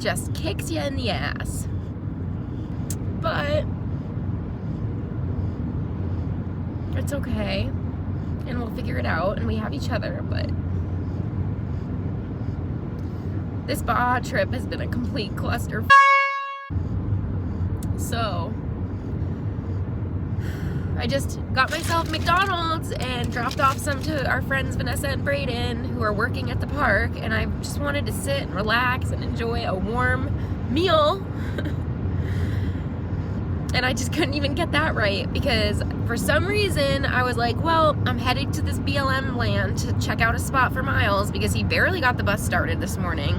just kicks you in the ass. But it's okay, and we'll figure it out, and we have each other. But this Baja trip has been a complete cluster. So I just got myself McDonald's and dropped off some to our friends Vanessa and Brayden, who are working at the park, and I just wanted to sit and relax and enjoy a warm meal. And I just couldn't even get that right, because for some reason I was like, well, I'm headed to this BLM land to check out a spot for Miles, because he barely got the bus started this morning,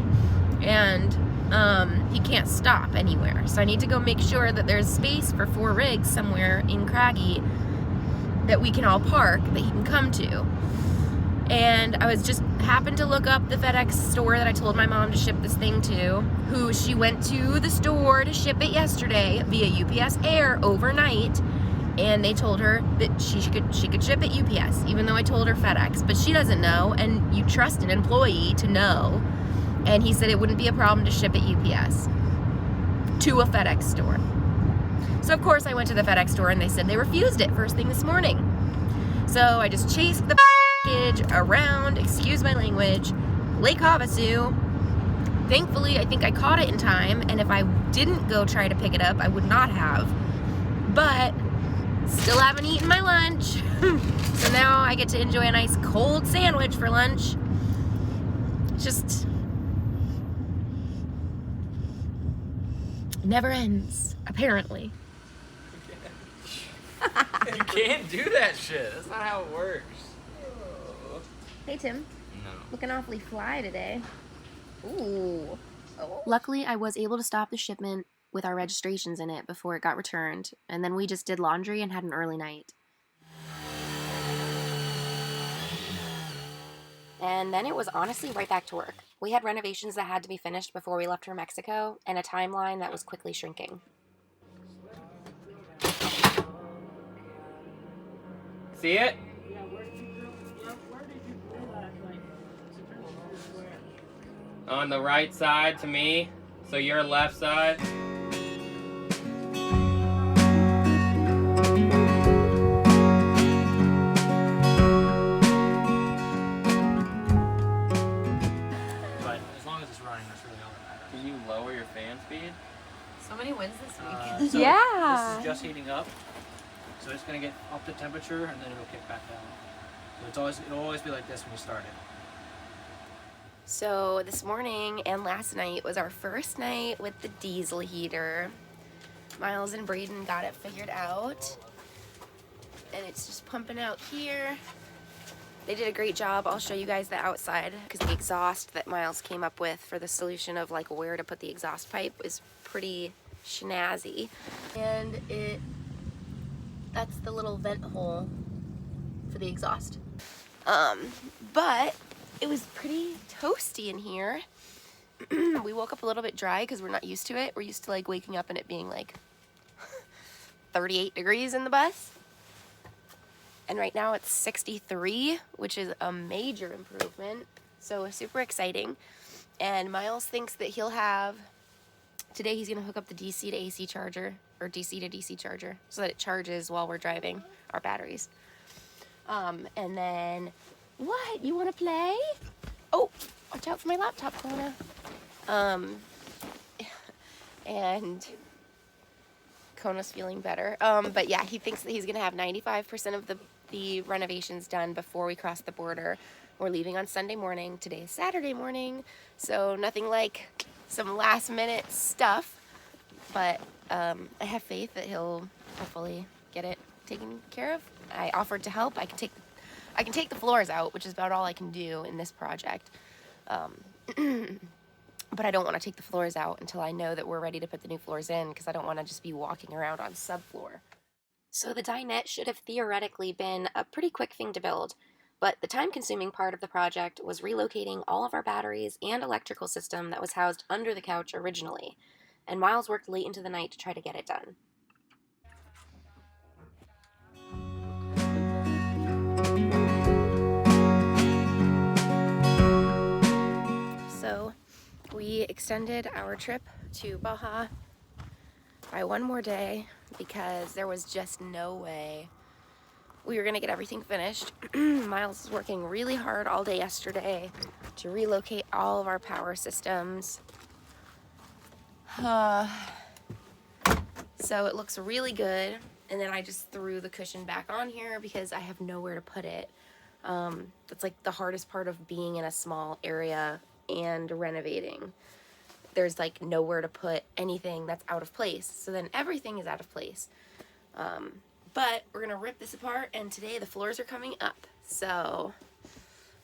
and he can't stop anywhere. So I need to go make sure that there's space for 4 rigs somewhere in Craggy that we can all park, that he can come to. And I was just happened to look up the FedEx store that I told my mom to ship this thing to, who she went to the store to ship it yesterday via UPS Air overnight, and they told her that she could ship it UPS, even though I told her FedEx. But she doesn't know, and you trust an employee to know. And he said it wouldn't be a problem to ship it UPS to a FedEx store. So of course I went to the FedEx store, and they said they refused it first thing this morning. So I just chased the package around, excuse my language, Lake Havasu. Thankfully, I think I caught it in time, and if I didn't go try to pick it up, I would not have. But still haven't eaten my lunch. So now I get to enjoy a nice cold sandwich for lunch. Just never ends, apparently. You can't do that shit. That's not how it works. Hey, Tim. No. Looking awfully fly today. Ooh. Oh. Luckily, I was able to stop the shipment with our registrations in it before it got returned, and then we just did laundry and had an early night. And then it was honestly right back to work. We had renovations that had to be finished before we left for Mexico, and a timeline that was quickly shrinking. See it? On the right side to me, so your left side. But as long as it's running, that's really all that matters. Can you lower your fan speed? So many wins this week. So Yeah. This is just heating up, so it's gonna get up to temperature and then it'll kick back down. So it'll always be like this when you start it. So this morning and last night was our first night with the diesel heater. Miles and Brayden got it figured out, and it's just pumping out here. They did a great job. I'll show you guys the outside, because the exhaust that Miles came up with for the solution of like where to put the exhaust pipe is pretty snazzy. And that's the little vent hole for the exhaust. But it was pretty toasty in here. We woke up a little bit dry because we're not used to it. We're used to like waking up and it being like 38 degrees in the bus. And right now it's 63, which is a major improvement. So super exciting. And Miles thinks that today he's gonna hook up the DC to AC charger, or DC to DC charger, so that it charges while we're driving our batteries. And then, what, you wanna play? Oh, watch out for my laptop, Kona. And Kona's feeling better. But yeah, he thinks that he's gonna have 95% of the renovations done before we cross the border. We're leaving on Sunday morning. Today is Saturday morning, so nothing like some last minute stuff. But I have faith that he'll hopefully get it taken care of. I offered to help. I can take the floors out, which is about all I can do in this project. But I don't want to take the floors out until I know that we're ready to put the new floors in, because I don't want to just be walking around on subfloor. So the Dinette should have theoretically been a pretty quick thing to build, but the time-consuming part of the project was relocating all of our batteries and electrical system that was housed under the couch originally, and Miles worked late into the night to try to get it done. So we extended our trip to Baja by one more day because there was just no way we were gonna get everything finished. Miles was working really hard all day yesterday to relocate all of our power systems. So it looks really good. And then I just threw the cushion back on here because I have nowhere to put it. That's like the hardest part of being in a small area and renovating. There's like nowhere to put anything that's out of place. So then everything is out of place. But we're gonna rip this apart, and today the floors are coming up. So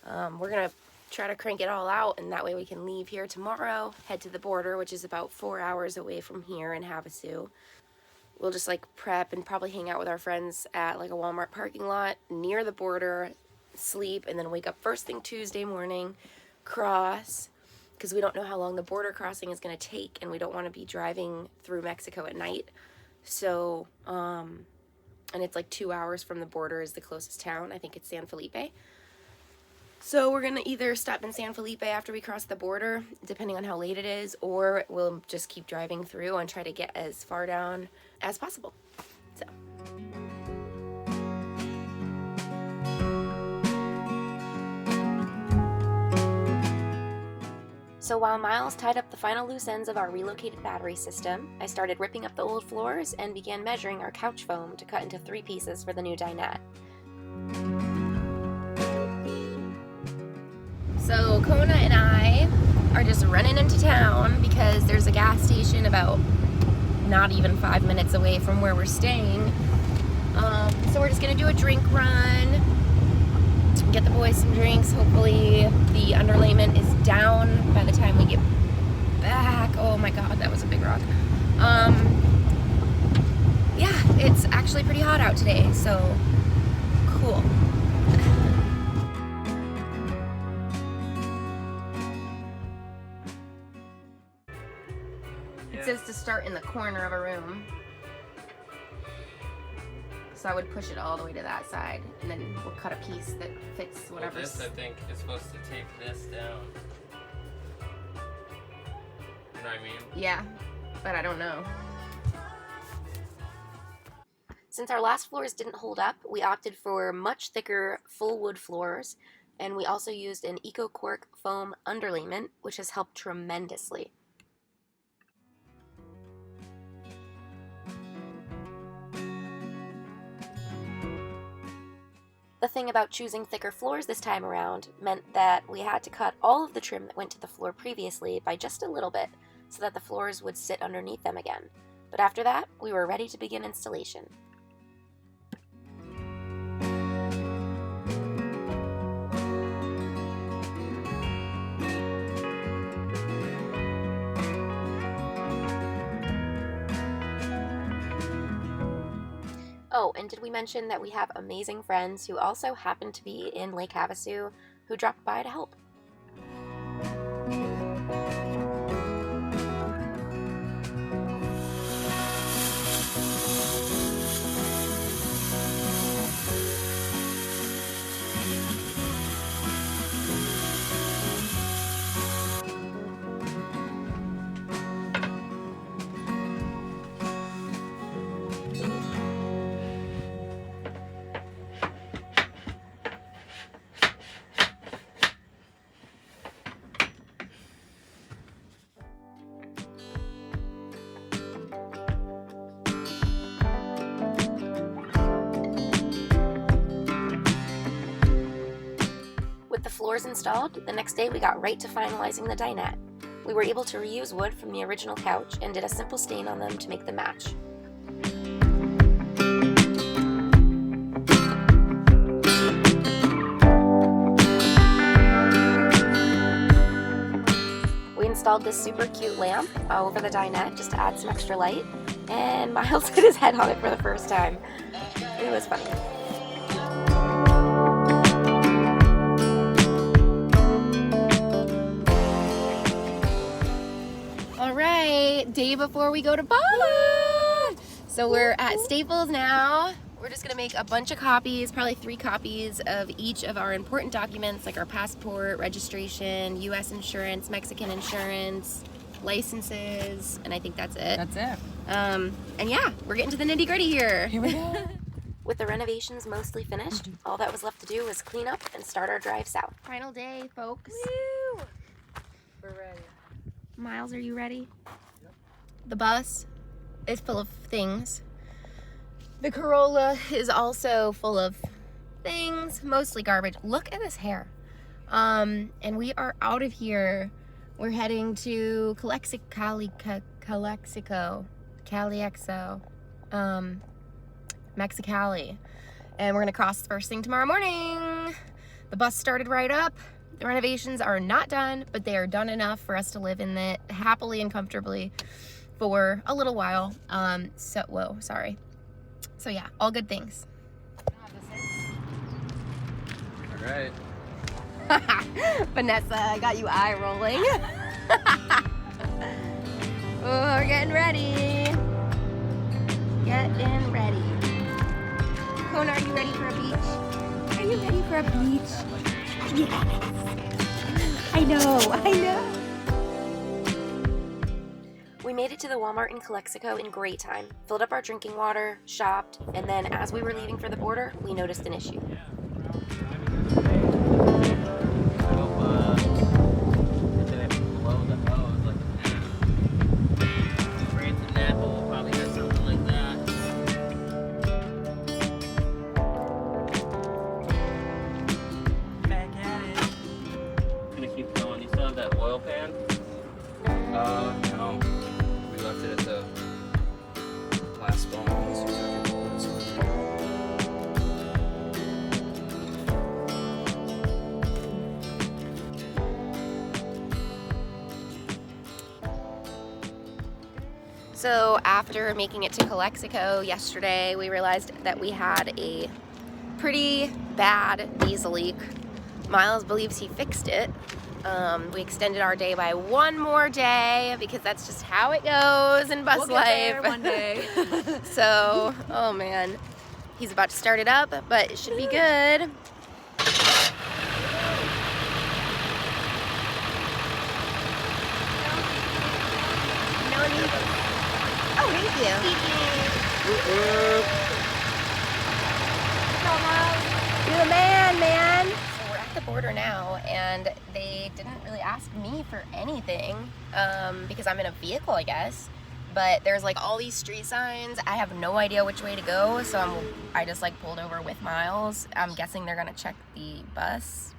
we're gonna try to crank it all out, and that way we can leave here tomorrow, head to the border, which is about 4 hours away from here in Havasu. We'll just like prep and probably hang out with our friends at like a Walmart parking lot near the border, sleep, and then wake up first thing Tuesday morning, cross, because we don't know how long the border crossing is going to take, and we don't want to be driving through Mexico at night. So, and it's like 2 hours from the border is the closest town. I think it's San Felipe. So we're going to either stop in San Felipe after we cross the border, depending on how late it is, or we'll just keep driving through and try to get as far down as possible. So while Miles tied up the final loose ends of our relocated battery system, I started ripping up the old floors and began measuring our couch foam to cut into 3 pieces for the new dinette. So Kona and I are just running into town because there's a gas station about not even 5 minutes away from where we're staying. So we're just gonna do a drink run, get the boys some drinks. Hopefully the underlayment is down by the time we get back. Oh my god, that was a big rock. Yeah, it's actually pretty hot out today, so cool. It says to start in the corner of a room. So I would push it all the way to that side, and then we'll cut a piece that fits whatever. Well, this I think is supposed to take this down. You know what I mean? Yeah, but I don't know. Since our last floors didn't hold up, we opted for much thicker full wood floors, and we also used an EcoCork foam underlayment, which has helped tremendously. The thing about choosing thicker floors this time around meant that we had to cut all of the trim that went to the floor previously by just a little bit so that the floors would sit underneath them again. But after that, we were ready to begin installation. Oh, and did we mention that we have amazing friends who also happen to be in Lake Havasu who dropped by to help? With the floors installed, the next day we got right to finalizing the dinette. We were able to reuse wood from the original couch and did a simple stain on them to make them match. We installed this super cute lamp over the dinette just to add some extra light, and Miles hit his head on it for the first time. It was funny. Day before we go to Baja. So we're at Staples now. We're just gonna make a bunch of copies, probably 3 copies of each of our important documents, like our passport, registration, U.S. insurance, Mexican insurance, licenses, and I think that's it. That's it. And yeah, we're getting to the nitty-gritty here. Here we go. With the renovations mostly finished, all that was left to do was clean up and start our drive south. Final day, folks. Woo! We're ready. Miles, are you ready? Yep. The bus is full of things. The Corolla is also full of things, mostly garbage. Look at this hair. And we are out of here. We're heading to Calexico, Mexicali. And we're gonna cross first thing tomorrow morning. The bus started right up. The renovations are not done, but they are done enough for us to live in it happily and comfortably for a little while. So yeah, all good things. All right. Vanessa, I got you eye rolling. Oh, we're getting ready. Getting ready. Kona, are you ready for a beach? Are you ready for a beach? Yes. I know. We made it to the Walmart in Calexico in great time, filled up our drinking water, shopped, and then as we were leaving for the border, we noticed an issue. No. We left it at the last spot. So after making it to Calexico yesterday, we realized that we had a pretty bad diesel leak. Miles believes he fixed it. We extended our day by one more day because that's just how it goes in bus life. There one day. So, oh man, he's about to start it up, but it should be good. No need. Oh, thank you. You're the man. So we're at the border now, and they didn't really ask me for anything because I'm in a vehicle, I guess. But there's like all these street signs. I have no idea which way to go, so I just like pulled over with Miles. I'm guessing they're gonna check the bus,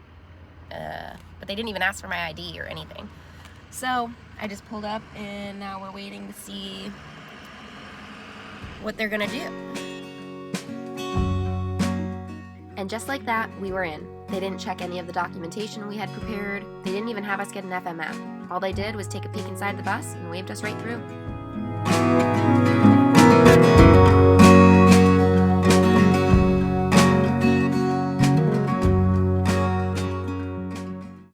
but they didn't even ask for my ID or anything. So I just pulled up, and now we're waiting to see what they're gonna do. And just like that, we were in. They didn't check any of the documentation we had prepared. They didn't even have us get an FMF. All they did was take a peek inside the bus and waved us right through.